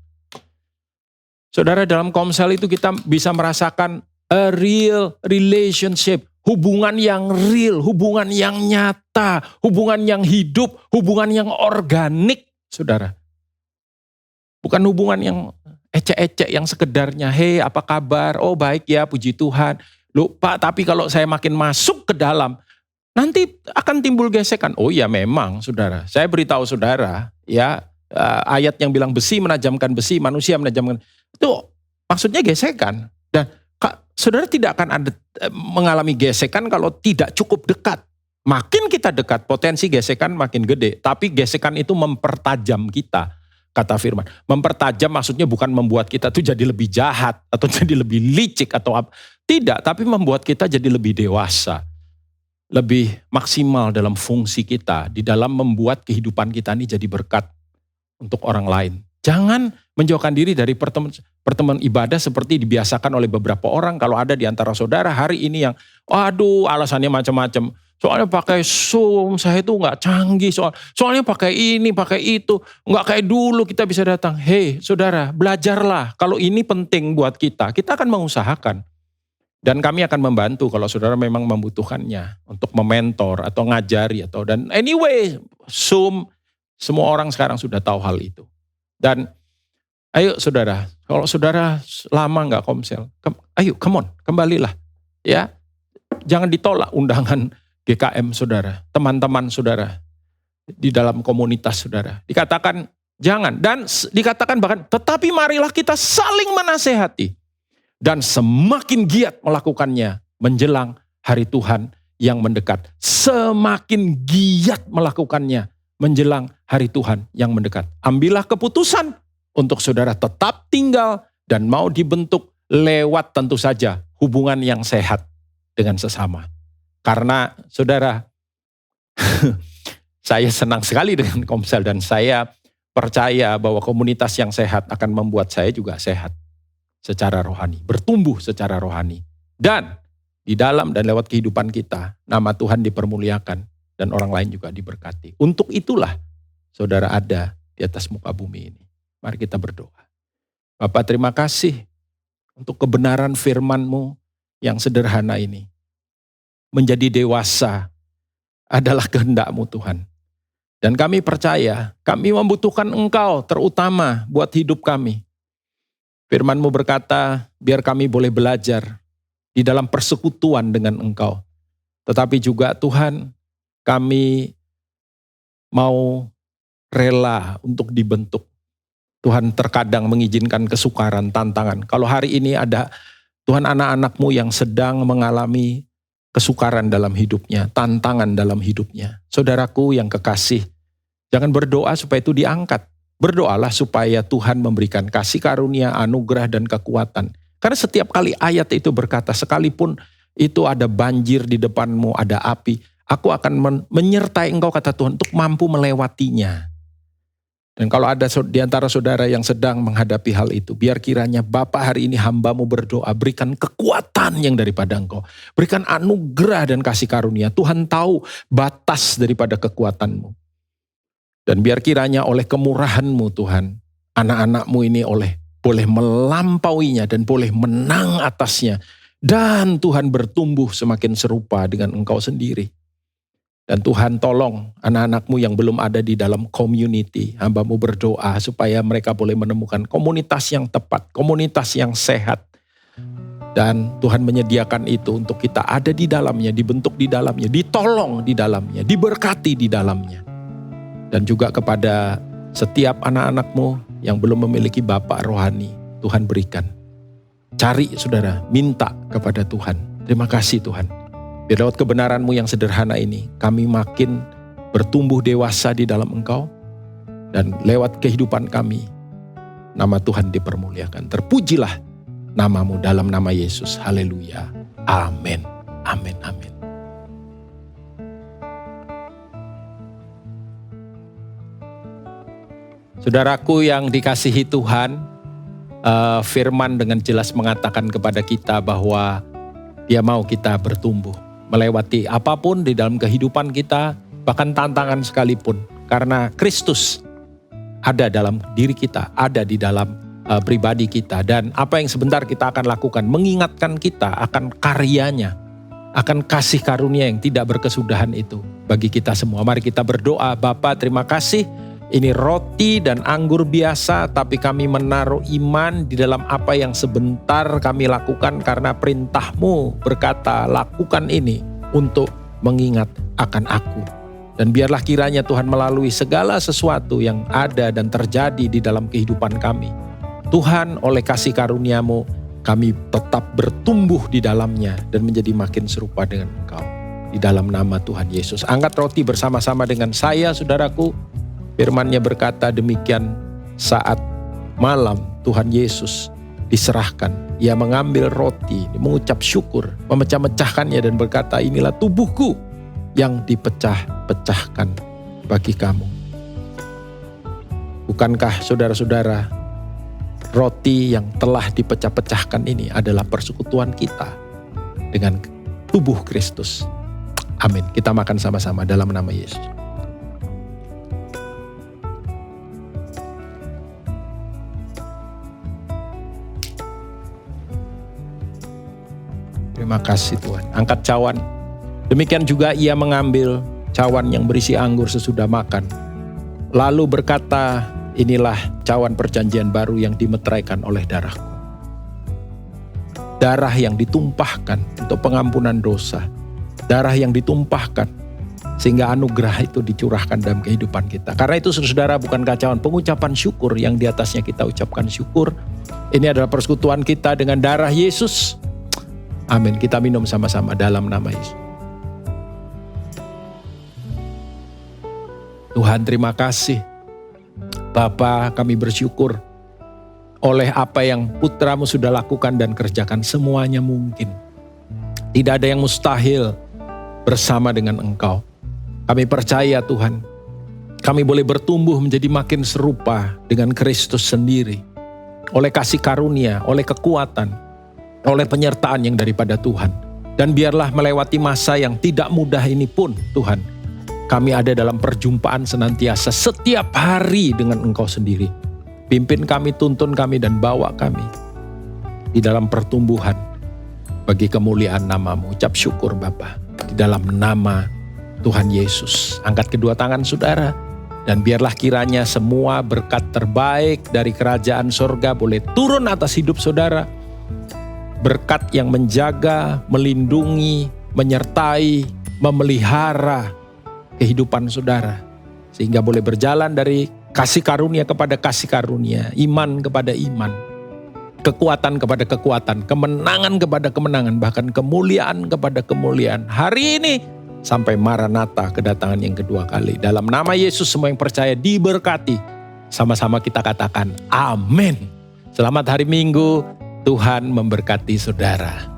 Saudara, dalam komsel itu kita bisa merasakan a real relationship. Hubungan yang real, hubungan yang nyata, hubungan yang hidup, hubungan yang organik, saudara. Bukan hubungan yang ecek-ecek, yang sekedarnya, hei apa kabar, oh baik ya puji Tuhan. Loh Pak, tapi kalau saya makin masuk ke dalam, nanti akan timbul gesekan. Oh ya memang saudara, saya beritahu saudara, ya ayat yang bilang besi menajamkan besi, manusia menajamkan, itu maksudnya gesekan. Dan saudara tidak akan ada mengalami gesekan kalau tidak cukup dekat. Makin kita dekat, potensi gesekan makin gede. Tapi gesekan itu mempertajam kita, kata firman. Mempertajam maksudnya bukan membuat kita tuh jadi lebih jahat atau jadi lebih licik atau apa. Tidak, tapi membuat kita jadi lebih dewasa. Lebih maksimal dalam fungsi kita. Di dalam membuat kehidupan kita ini jadi berkat untuk orang lain. Jangan menjauhkan diri dari pertemuan ibadah seperti dibiasakan oleh beberapa orang. Kalau ada di antara saudara hari ini yang, aduh alasannya macam-macam. Soalnya pakai Zoom, saya itu nggak canggih. Soalnya pakai ini, pakai itu. Nggak kayak dulu kita bisa datang. Hei saudara, belajarlah. Kalau ini penting buat kita akan mengusahakan. Dan kami akan membantu kalau saudara memang membutuhkannya. Untuk mementor atau ngajari. Dan anyway, Zoom, semua orang sekarang sudah tahu hal itu. Dan Ayo saudara, kalau saudara lama nggak komsel, ayo come on, kembalilah. Ya, jangan ditolak undangan GKM saudara, teman-teman saudara, di dalam komunitas saudara. Dikatakan jangan, dan dikatakan bahkan, tetapi marilah kita saling menasehati. Dan semakin giat melakukannya menjelang hari Tuhan yang mendekat. Semakin giat melakukannya menjelang hari Tuhan yang mendekat. Ambillah keputusan untuk saudara tetap tinggal dan mau dibentuk lewat tentu saja hubungan yang sehat dengan sesama. Karena saudara, saya senang sekali dengan Komsel dan saya percaya bahwa komunitas yang sehat akan membuat saya juga sehat secara rohani, bertumbuh secara rohani. Dan di dalam dan lewat kehidupan kita, nama Tuhan dipermuliakan dan orang lain juga diberkati. Untuk itulah saudara ada di atas muka bumi ini. Mari kita berdoa. Bapak, terima kasih untuk kebenaran firman-Mu yang sederhana ini. Menjadi dewasa adalah kehendak-Mu Tuhan. Dan kami percaya, kami membutuhkan Engkau terutama buat hidup kami. Firman-Mu berkata, biar kami boleh belajar di dalam persekutuan dengan Engkau. Tetapi juga Tuhan, kami mau rela untuk dibentuk. Tuhan terkadang mengizinkan kesukaran, tantangan. Kalau hari ini ada Tuhan anak-anak-Mu yang sedang mengalami kesukaran dalam hidupnya, tantangan dalam hidupnya. Saudaraku yang kekasih, jangan berdoa supaya itu diangkat. Berdoalah supaya Tuhan memberikan kasih karunia, anugerah dan kekuatan. Karena setiap kali ayat itu berkata, sekalipun itu ada banjir di depanmu, ada api, aku akan menyertai engkau, kata Tuhan, untuk mampu melewatinya. Dan kalau ada di antara saudara yang sedang menghadapi hal itu, biar kiranya Bapa hari ini hamba-Mu berdoa, berikan kekuatan yang daripada Engkau. Berikan anugerah dan kasih karunia. Tuhan tahu batas daripada kekuatan-Mu. Dan biar kiranya oleh kemurahan-Mu Tuhan, anak-anak-Mu ini boleh melampauinya dan boleh menang atasnya. Dan Tuhan bertumbuh semakin serupa dengan Engkau sendiri. Dan Tuhan tolong anak-anak-Mu yang belum ada di dalam community. Hamba-Mu berdoa supaya mereka boleh menemukan komunitas yang tepat, komunitas yang sehat. Dan Tuhan menyediakan itu untuk kita ada di dalamnya, dibentuk di dalamnya, ditolong di dalamnya, diberkati di dalamnya. Dan juga kepada setiap anak-anak-Mu yang belum memiliki bapak rohani, Tuhan berikan. Cari saudara, minta kepada Tuhan. Terima kasih Tuhan. Biar lewat kebenaran-Mu yang sederhana ini, kami makin bertumbuh dewasa di dalam Engkau. Dan lewat kehidupan kami, nama Tuhan dipermuliakan. Terpujilah nama-Mu dalam nama Yesus. Haleluya. Amin. Amin. Amin. Saudaraku yang dikasihi Tuhan, firman dengan jelas mengatakan kepada kita bahwa Dia mau kita bertumbuh. Melewati apapun di dalam kehidupan kita, bahkan tantangan sekalipun. Karena Kristus ada dalam diri kita, ada di dalam pribadi kita. Dan apa yang sebentar kita akan lakukan, mengingatkan kita akan karyanya, akan kasih karunia yang tidak berkesudahan itu bagi kita semua. Mari kita berdoa. Bapa, terima kasih. Ini roti dan anggur biasa, tapi kami menaruh iman di dalam apa yang sebentar kami lakukan karena perintah-Mu berkata, lakukan ini untuk mengingat akan aku. Dan biarlah kiranya Tuhan melalui segala sesuatu yang ada dan terjadi di dalam kehidupan kami. Tuhan, oleh kasih karunia-Mu, kami tetap bertumbuh di dalamnya dan menjadi makin serupa dengan Engkau. Di dalam nama Tuhan Yesus. Angkat roti bersama-sama dengan saya, saudaraku. Firman-Nya berkata demikian, saat malam Tuhan Yesus diserahkan. Ia mengambil roti, mengucap syukur, memecah-mecahkannya dan berkata, inilah tubuhku yang dipecah-pecahkan bagi kamu. Bukankah saudara-saudara, roti yang telah dipecah-pecahkan ini adalah persekutuan kita dengan tubuh Kristus. Amin. Kita makan sama-sama dalam nama Yesus. Terima kasih Tuhan. Angkat cawan. Demikian juga ia mengambil cawan yang berisi anggur sesudah makan. Lalu berkata, inilah cawan perjanjian baru yang dimeteraikan oleh darahku. Darah yang ditumpahkan untuk pengampunan dosa. Darah yang ditumpahkan sehingga anugerah itu dicurahkan dalam kehidupan kita. Karena itu saudara, bukan kacauan, pengucapan syukur yang di atasnya kita ucapkan syukur. Ini adalah persekutuan kita dengan darah Yesus. Amin. Kita minum sama-sama dalam nama Yesus. Tuhan, terima kasih. Bapa, kami bersyukur oleh apa yang putramu sudah lakukan dan kerjakan, semuanya mungkin. Tidak ada yang mustahil bersama dengan Engkau. Kami percaya Tuhan, kami boleh bertumbuh menjadi makin serupa dengan Kristus sendiri. Oleh kasih karunia, oleh kekuatan, oleh penyertaan yang daripada Tuhan. Dan biarlah melewati masa yang tidak mudah ini pun Tuhan, kami ada dalam perjumpaan senantiasa setiap hari dengan Engkau sendiri. Pimpin kami, tuntun kami, dan bawa kami di dalam pertumbuhan bagi kemuliaan nama-Mu. Ucap syukur Bapa, di dalam nama Tuhan Yesus. Angkat kedua tangan saudara, dan biarlah kiranya semua berkat terbaik dari kerajaan sorga boleh turun atas hidup saudara. Berkat yang menjaga, melindungi, menyertai, memelihara kehidupan saudara. Sehingga boleh berjalan dari kasih karunia kepada kasih karunia, iman kepada iman, kekuatan kepada kekuatan, kemenangan kepada kemenangan, bahkan kemuliaan kepada kemuliaan. Hari ini sampai Maranatha, kedatangan yang kedua kali. Dalam nama Yesus semua yang percaya diberkati. Sama-sama kita katakan amin. Selamat hari Minggu, Tuhan memberkati saudara.